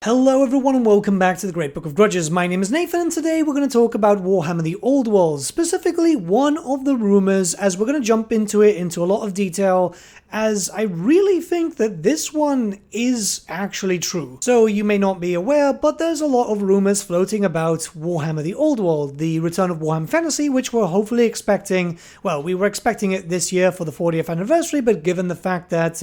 Hello everyone and welcome back to the Great Book of Grudges. My name is Nathan and today we're going to talk about Warhammer the Old World, specifically one of the rumors, as we're going to jump into it into a lot of detail, as I really think that this one is actually true. So you may not be aware, but there's a lot of rumors floating about Warhammer the Old World, the return of Warhammer Fantasy, which we're hopefully expecting. Well, we were expecting it this year for the 40th anniversary, but given the fact that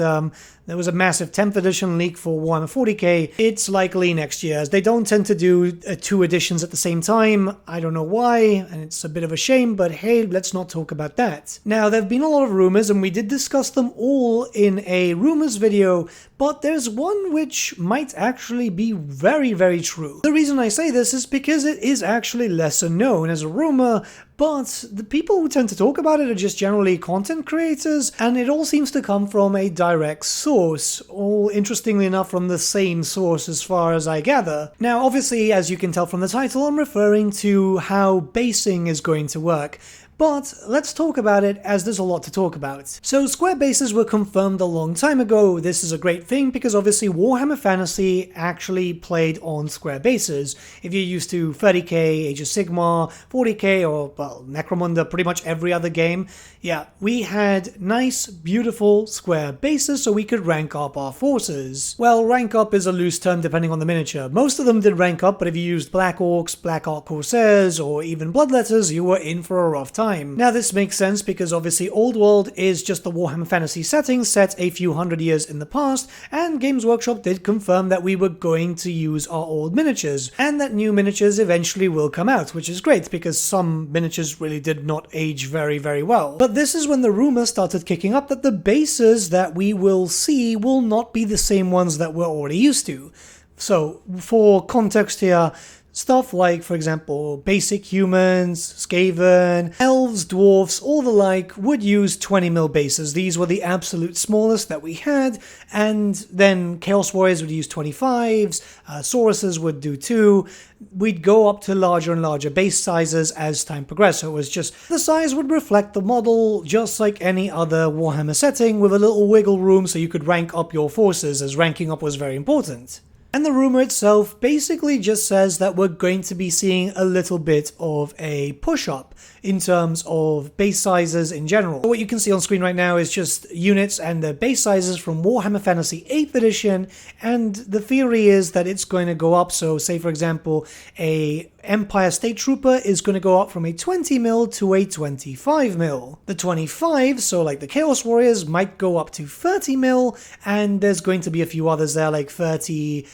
there was a massive 10th edition leak for Warhammer 40k, it's likely next year, as they don't tend to do two editions at the same time. I don't know why, and it's a bit of a shame, but hey, let's not talk about that. Now, there have been a lot of rumors, and we did discuss them all in a rumors video, but there's one which might actually be very, very true. The reason I say this is because it is actually lesser known as a rumor, but the people who tend to talk about it are just generally content creators, and it all seems to come from a direct source, all interestingly enough from the same source as far as I gather. Now obviously, as you can tell from the title, I'm referring to how basing is going to work. But let's talk about it, as there's a lot to talk about. So square bases were confirmed a long time ago. This is a great thing because obviously Warhammer Fantasy actually played on square bases. If you're used to 30k, Age of Sigmar, 40k, or well, Necromunda, pretty much every other game, yeah, we had nice, beautiful square bases so we could rank up our forces. Well, rank up is a loose term depending on the miniature. Most of them did rank up, but if you used Black Orcs, Black Orc Corsairs, or even Bloodletters, you were in for a rough time. Now this makes sense because obviously Old World is just the Warhammer Fantasy setting set a few hundred years in the past, and Games Workshop did confirm that we were going to use our old miniatures, and that new miniatures eventually will come out, which is great because some miniatures really did not age very, very well. But this is when the rumor started kicking up that the bases that we will see will not be the same ones that we're already used to. So for context here, stuff like, for example, basic humans, Skaven, elves, dwarfs, all the like would use 20mm bases. These were the absolute smallest that we had, and then Chaos Warriors would use 25s, Sauruses would do 2. We'd go up to larger and larger base sizes as time progressed, so it was just the size would reflect the model just like any other Warhammer setting, with a little wiggle room so you could rank up your forces, as ranking up was very important. And the rumor itself basically just says that we're going to be seeing a little bit of a push-up in terms of base sizes in general. What you can see on screen right now is just units and their base sizes from Warhammer Fantasy 8th edition, and the theory is that it's going to go up. So say for example, a Empire State Trooper is going to go up from a 20mm to a 25mm. The 25, so like the Chaos Warriors, might go up to 30mm, and there's going to be a few others there like 30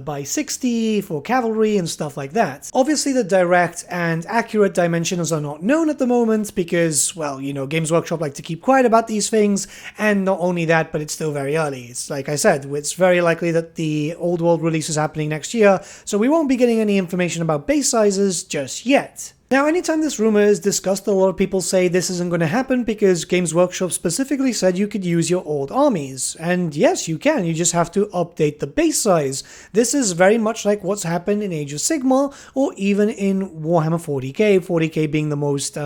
by 60 for cavalry and stuff like that. Obviously the direct and accurate dimensions are not known at the moment because, well, you know, Games Workshop like to keep quiet about these things, and not only that, but it's still very early. It's like I said, it's very likely that the Old World release is happening next year, so we won't be getting any information about base sizes just yet. Now, anytime this rumor is discussed, a lot of people say this isn't going to happen because Games Workshop specifically said you could use your old armies. And yes, you can, you just have to update the base size. This is very much like what's happened in Age of Sigmar, or even in Warhammer 40k being the most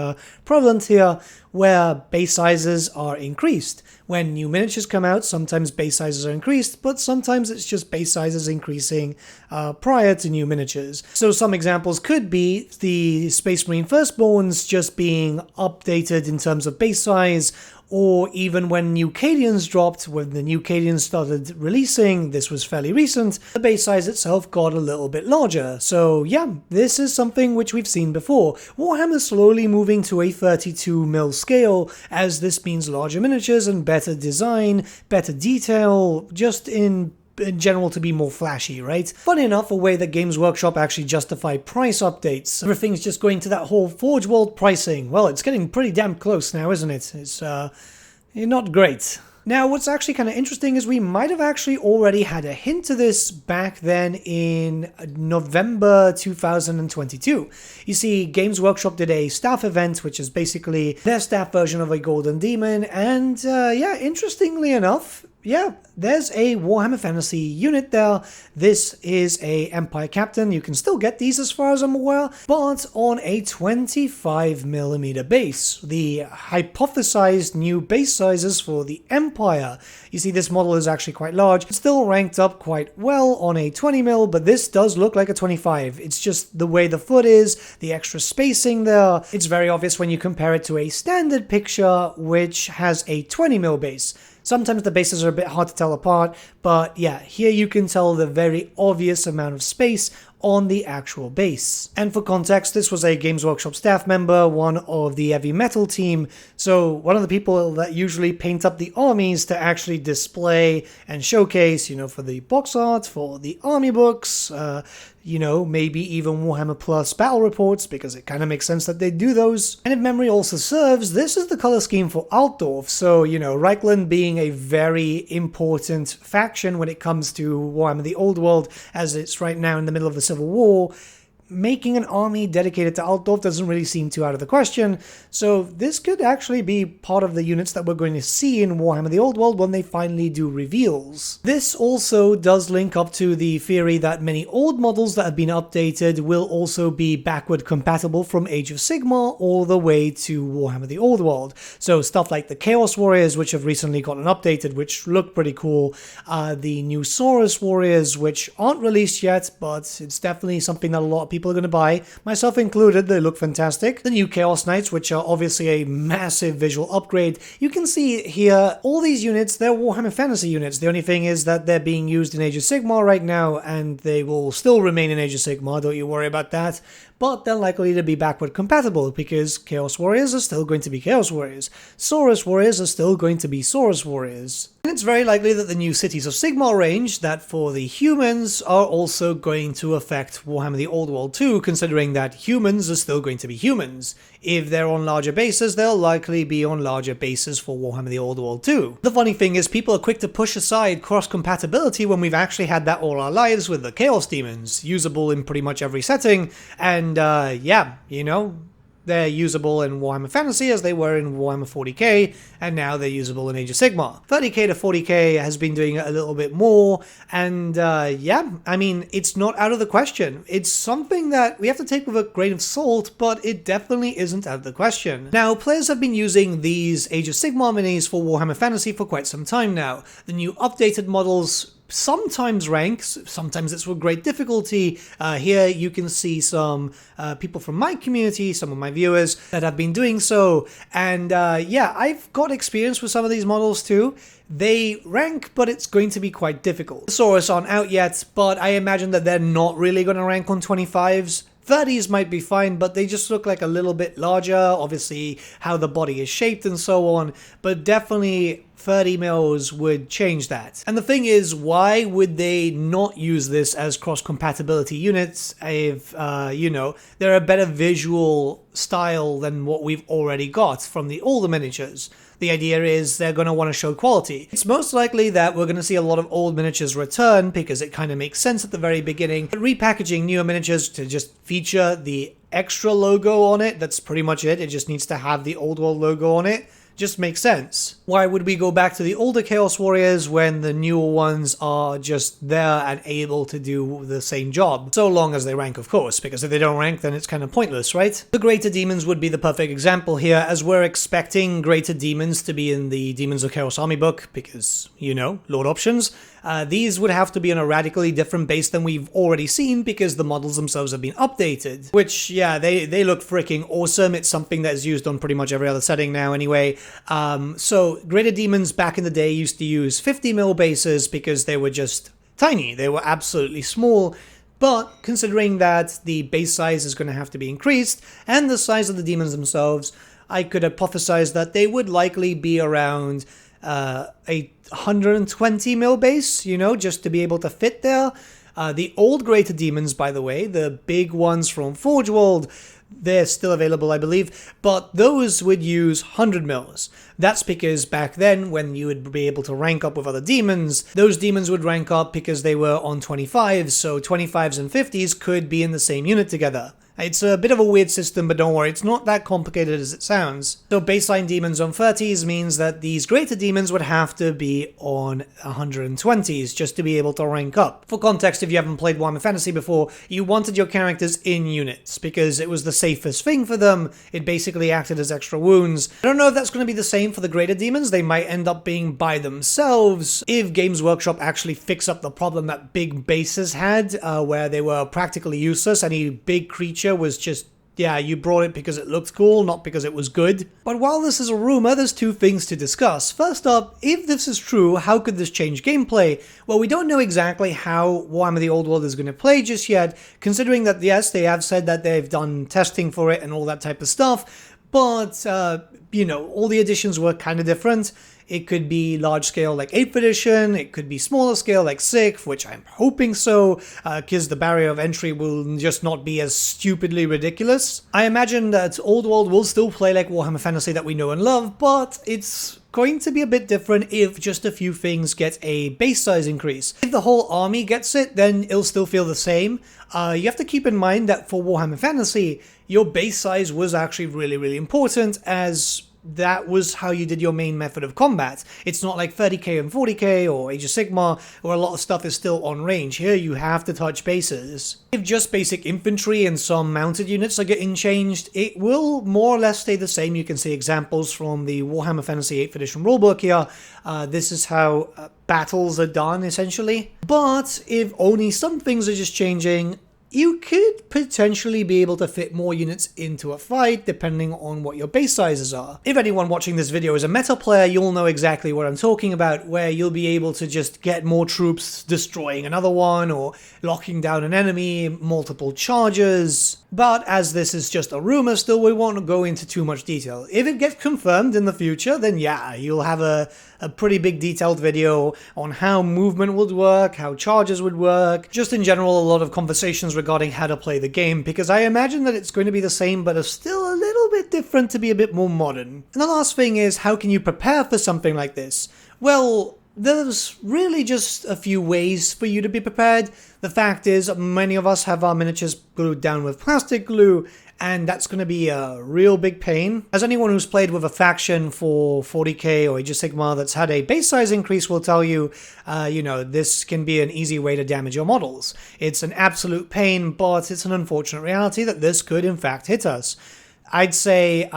prevalent here, where base sizes are increased. When new miniatures come out, sometimes base sizes are increased, but sometimes it's just base sizes increasing prior to new miniatures. So some examples could be the Space Marine Firstborns just being updated in terms of base size, or even when New Cadians dropped, when the New Cadians started releasing, this was fairly recent, the base size itself got a little bit larger. So yeah, this is something which we've seen before. Warhammer slowly moving to a 32mm scale, as this means larger miniatures and better design, better detail, just in general to be more flashy, right? Funny enough, a way that Games Workshop actually justify price updates. Everything's just going to that whole Forge World pricing. Well, it's getting pretty damn close now, isn't it? It's not great. Now, what's actually kind of interesting is we might have actually already had a hint to this back then in November 2022. You see, Games Workshop did a staff event, which is basically their staff version of a Golden Demon, and yeah, interestingly enough, yeah, there's a Warhammer Fantasy unit there. This is a Empire Captain. You can still get these as far as I'm aware, but on a 25mm base. The hypothesized new base sizes for the Empire. You see, this model is actually quite large. It's still ranked up quite well on a 20mm, but this does look like a 25. It's just the way the foot is, the extra spacing there. It's very obvious when you compare it to a standard picture, which has a 20mm base. Sometimes the bases are a bit hard to tell apart, but yeah, here you can tell the very obvious amount of space on the actual base. And for context, this was a Games Workshop staff member, one of the heavy metal team, so one of the people that usually paint up the armies to actually display and showcase, you know, for the box art, for the army books, you know, maybe even Warhammer Plus battle reports, because it kind of makes sense that they do those. And if memory also serves, this is the color scheme for Altdorf, so, you know, Reichland being a very important faction when it comes to Warhammer the Old World, as it's right now in the middle of the Civil War, making an army dedicated to Altdorf doesn't really seem too out of the question, so this could actually be part of the units that we're going to see in Warhammer the Old World when they finally do reveals. This also does link up to the theory that many old models that have been updated will also be backward compatible from Age of Sigmar all the way to Warhammer the Old World. So stuff like the Chaos Warriors, which have recently gotten updated, which look pretty cool, the new Saurus Warriors, which aren't released yet, but it's definitely something that a lot of people are going to buy, myself included. They look fantastic. The new Chaos Knights, which are obviously a massive visual upgrade. You can see here, all these units, they're Warhammer Fantasy units. The only thing is that they're being used in Age of Sigmar right now, and they will still remain in Age of Sigmar, don't you worry about that. But they're likely to be backward compatible, because Chaos Warriors are still going to be Chaos Warriors. Saurus Warriors are still going to be Saurus Warriors. And it's very likely that the new Cities of Sigmar range, that for the humans, are also going to affect Warhammer the Old World too, considering that humans are still going to be humans. If they're on larger bases, they'll likely be on larger bases for Warhammer the Old World too. The funny thing is, people are quick to push aside cross-compatibility when we've actually had that all our lives with the Chaos Demons, usable in pretty much every setting, and yeah, you know, they're usable in Warhammer Fantasy as they were in Warhammer 40k, and now they're usable in Age of Sigmar. 30k to 40k has been doing it a little bit more, and yeah, I mean, it's not out of the question. It's something that we have to take with a grain of salt, but it definitely isn't out of the question. Now, players have been using these Age of Sigmar minis for Warhammer Fantasy for quite some time now. The new updated models sometimes ranks, sometimes it's with great difficulty. Here you can see some people from my community, some of my viewers that have been doing so, and yeah, I've got experience with some of these models too. They rank, but it's going to be quite difficult. The Saurus aren't out yet, but I imagine that they're not really going to rank on 25s. 30s might be fine, but they just look like a little bit larger, obviously how the body is shaped and so on, but definitely 30 mils would change that. And the thing is, why would they not use this as cross-compatibility units if, you know, they're a better visual style than what we've already got from the older miniatures? The idea is they're going to want to show quality. It's most likely that we're going to see a lot of old miniatures return because it kind of makes sense at the very beginning. But repackaging newer miniatures to just feature the extra logo on it, that's pretty much it. It just needs to have the old world logo on it. Just makes sense. Why would we go back to the older Chaos Warriors when the newer ones are just there and able to do the same job? So long as they rank, of course, because if they don't rank, then it's kind of pointless, right? The Greater Demons would be the perfect example here, as we're expecting Greater Demons to be in the Demons of Chaos Army book, because, you know, Lord options. These would have to be on a radically different base than we've already seen because the models themselves have been updated. Which, yeah, they look freaking awesome. It's something that is used on pretty much every other setting now anyway. So Greater Demons back in the day used to use 50mm bases because they were just tiny. They were absolutely small. But considering that the base size is going to have to be increased and the size of the demons themselves, I could hypothesize that they would likely be around a 120mm base, you know, just to be able to fit there. The old Greater Demons, by the way, the big ones from Forge World, they're still available, I believe, but those would use 100mm. That's because back then, when you would be able to rank up with other demons, those demons would rank up because they were on 25s, so 25s and 50s could be in the same unit together. It's a bit of a weird system, but don't worry, it's not that complicated as it sounds. So baseline demons on 30s means that these greater demons would have to be on 120s just to be able to rank up. For context, if you haven't played Warhammer Fantasy before, you wanted your characters in units because it was the safest thing for them. It basically acted as extra wounds. I don't know if that's going to be the same for the greater demons. They might end up being by themselves if Games Workshop actually fix up the problem that big bases had, where they were practically useless. Any big creature was just, yeah, you brought it because it looked cool, not because it was good. But while this is a rumor, there's two things to discuss. First up, if this is true, how could this change gameplay? Well, we don't know exactly how Warhammer the Old World is going to play just yet, considering that, yes, they have said that they've done testing for it and all that type of stuff, but, you know, all the editions were kind of different. It could be large scale like 8th edition, it could be smaller scale like 6th, which I'm hoping so, because the barrier of entry will just not be as stupidly ridiculous. I imagine that Old World will still play like Warhammer Fantasy that we know and love, but it's going to be a bit different if just a few things get a base size increase. If the whole army gets it, then it'll still feel the same. You have to keep in mind that for Warhammer Fantasy, your base size was actually really important, as that was how you did your main method of combat. It's not like 30k and 40k or Age of Sigmar, where a lot of stuff is still on range. Here you have to touch bases. If just basic infantry and some mounted units are getting changed, it will more or less stay the same. You can see examples from the Warhammer Fantasy 8th edition rulebook here. This is how battles are done, essentially. But if only some things are just changing, you could potentially be able to fit more units into a fight depending on what your base sizes are. If anyone watching this video is a meta player, you'll know exactly what I'm talking about, where you'll be able to just get more troops destroying another one or locking down an enemy, multiple charges. But as this is just a rumor still, we won't go into too much detail. If it gets confirmed in the future, then yeah, you'll have a pretty big detailed video on how movement would work, how charges would work, just in general a lot of conversations regarding how to play the game, because I imagine that it's going to be the same but it's still a little bit different to be a bit more modern. And the last thing is, how can you prepare for something like this? Well, there's really just a few ways for you to be prepared. The fact is, many of us have our miniatures glued down with plastic glue, and that's going to be a real big pain. As anyone who's played with a faction for 40k or Age of Sigmar that's had a base size increase will tell you, you know, this can be an easy way to damage your models. It's an absolute pain, but it's an unfortunate reality that this could in fact hit us. I'd say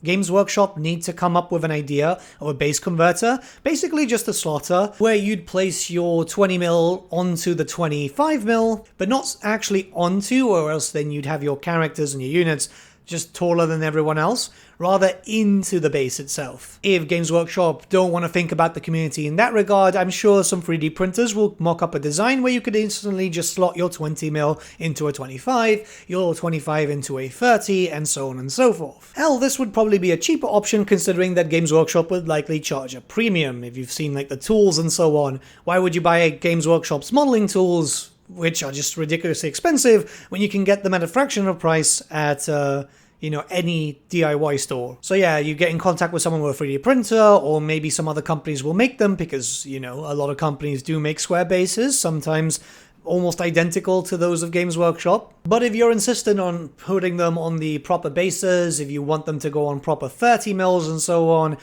Games Workshop need to come up with an idea of a base converter, basically just a slotter, where you'd place your 20mm onto the 25mm, but not actually onto, or else then you'd have your characters and your units just taller than everyone else, rather into the base itself. If Games Workshop don't want to think about the community in that regard, I'm sure some 3D printers will mock up a design where you could instantly just slot your 20mm into a 25, your 25 into a 30, and so on and so forth. Hell, this would probably be a cheaper option considering that Games Workshop would likely charge a premium. If you've seen like the tools and so on, why would you buy Games Workshop's modeling tools, which are just ridiculously expensive, when you can get them at a fraction of price at you know, any DIY store? So yeah, you get in contact with someone with a 3D printer, or maybe some other companies will make them, because, you know, a lot of companies do make square bases, sometimes almost identical to those of Games Workshop. But if you're insistent on putting them on the proper bases, if you want them to go on proper 30mm and so on,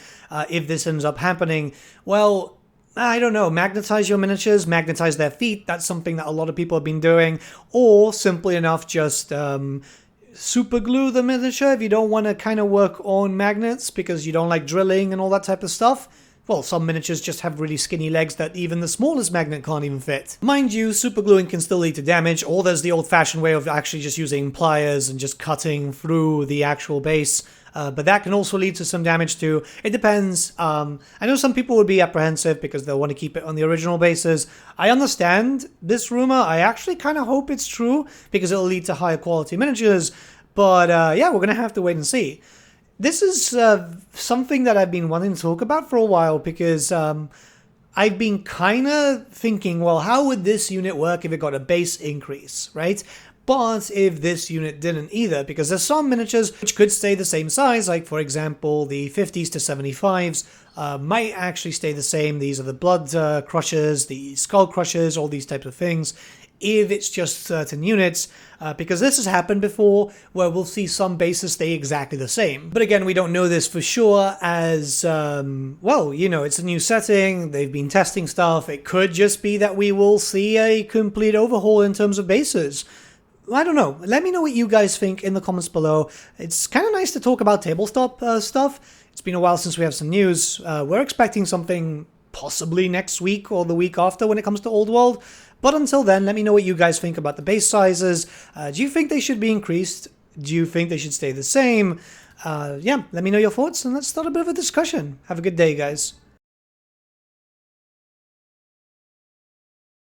if this ends up happening, well, I don't know, magnetize your miniatures, magnetize their feet. That's something that a lot of people have been doing. Or simply enough, just super glue the miniature if you don't want to kind of work on magnets because you don't like drilling and all that type of stuff. Well, some miniatures just have really skinny legs that even the smallest magnet can't even fit. Mind you, super gluing can still lead to damage, or there's the old-fashioned way of actually just using pliers and just cutting through the actual base. But that can also lead to some damage too. It depends. I know some people would be apprehensive because they'll want to keep it on the original bases. I understand this rumor. I actually kind of hope it's true because it'll lead to higher quality miniatures. But yeah, we're going to have to wait and see. This is something that I've been wanting to talk about for a while because I've been kind of thinking, well, how would this unit work if it got a base increase, right? But if this unit didn't either, because there's some miniatures which could stay the same size, like for example the 50s to 75s might actually stay the same. These are the blood crushers, the skull crushers, all these types of things. If it's just certain units, because this has happened before where we'll see some bases stay exactly the same. But again, we don't know this for sure as, well, you know, it's a new setting, they've been testing stuff, it could just be that we will see a complete overhaul in terms of bases. I don't know. Let me know what you guys think in the comments below. It's kind of nice to talk about tabletop stuff. It's been a while since we have some news. We're expecting something possibly next week or the week after when it comes to Old World. But until then, let me know what you guys think about the base sizes. Do you think they should be increased? Do you think they should stay the same? Yeah, let me know your thoughts and let's start a bit of a discussion. Have a good day, guys.